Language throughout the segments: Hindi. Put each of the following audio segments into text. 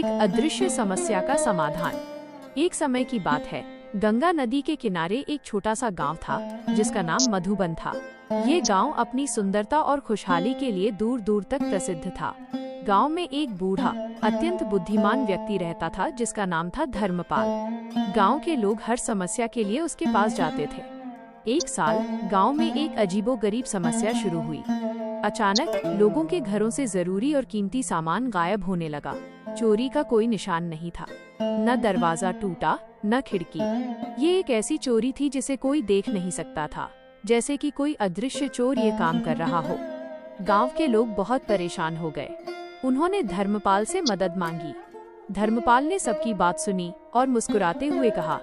एक अदृश्य समस्या का समाधान। एक समय की बात है, गंगा नदी के किनारे एक छोटा सा गांव था जिसका नाम मधुबन था। ये गांव अपनी सुंदरता और खुशहाली के लिए दूर दूर तक प्रसिद्ध था। गांव में एक बूढ़ा अत्यंत बुद्धिमान व्यक्ति रहता था जिसका नाम था धर्मपाल। गांव के लोग हर समस्या के लिए उसके पास जाते थे। एक साल गांव में एक अजीबोगरीब समस्या शुरू हुई। अचानक लोगों के घरों से जरूरी और कीमती सामान गायब होने लगा। चोरी का कोई निशान नहीं था, न दरवाजा टूटा न खिड़की। ये एक ऐसी चोरी थी जिसे कोई देख नहीं सकता था, जैसे कि कोई अदृश्य चोर ये काम कर रहा हो। गांव के लोग बहुत परेशान हो गए। उन्होंने धर्मपाल से मदद मांगी। धर्मपाल ने सबकी बात सुनी और मुस्कुराते हुए कहा,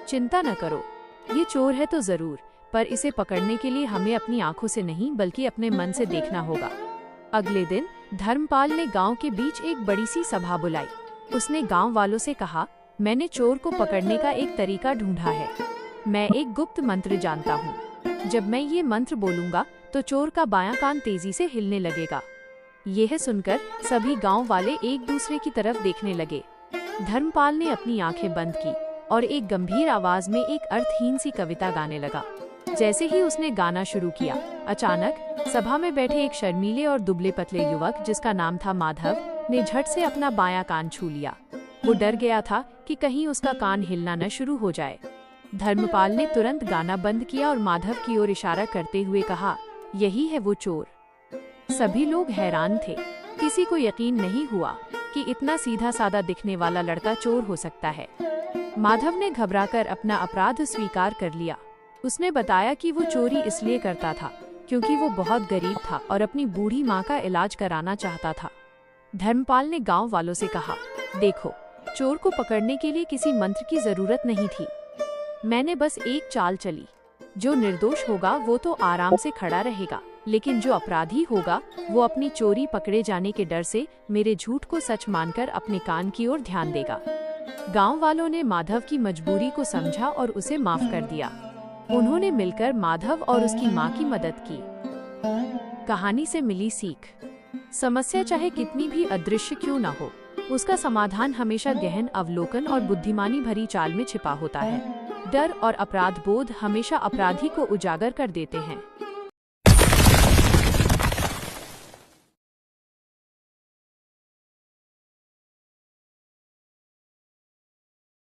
चिंता न करो, ये चोर है तो जरूर, पर इसे पकड़ने के लिए हमें अपनी आंखों से नहीं बल्कि अपने मन से देखना होगा। अगले दिन धर्मपाल ने गांव के बीच एक बड़ी सी सभा बुलाई। उसने गांव वालों से कहा, मैंने चोर को पकड़ने का एक तरीका ढूंढा है। मैं एक गुप्त मंत्र जानता हूँ। जब मैं ये मंत्र बोलूंगा तो चोर का बायां कान तेजी से हिलने लगेगा। यह सुनकर सभी गांव वाले एक दूसरे की तरफ देखने लगे। धर्मपाल ने अपनी आंखें बंद की और एक गंभीर आवाज में एक अर्थहीन सी कविता गाने लगा। जैसे ही उसने गाना शुरू किया, अचानक सभा में बैठे एक शर्मीले और दुबले पतले युवक जिसका नाम था माधव ने झट से अपना बायां कान छू लिया। वो डर गया था कि कहीं उसका कान हिलना न शुरू हो जाए। धर्मपाल ने तुरंत गाना बंद किया और माधव की ओर इशारा करते हुए कहा, यही है वो चोर। सभी लोग हैरान थे। किसी को यकीन नहीं हुआ कि इतना सीधा साधा दिखने वाला लड़का चोर हो सकता है। माधव ने घबराकर अपना अपराध स्वीकार कर लिया। उसने बताया कि वो चोरी इसलिए करता था क्योंकि वो बहुत गरीब था और अपनी बूढ़ी माँ का इलाज कराना चाहता था। धर्मपाल ने गांव वालों से कहा, देखो, चोर को पकड़ने के लिए किसी मंत्र की जरूरत नहीं थी। मैंने बस एक चाल चली। जो निर्दोष होगा वो तो आराम से खड़ा रहेगा, लेकिन जो अपराधी होगा वो अपनी चोरी पकड़े जाने के डर से मेरे झूठ को सच मानकर अपने कान की ओर ध्यान देगा। गांव वालों ने माधव की मजबूरी को समझा और उसे माफ कर दिया। उन्होंने मिलकर माधव और उसकी मां की मदद की। कहानी से मिली सीख, समस्या चाहे कितनी भी अदृश्य क्यों न हो, उसका समाधान हमेशा गहन अवलोकन और बुद्धिमानी भरी चाल में छिपा होता है। डर और अपराध बोध हमेशा अपराधी को उजागर कर देते हैं।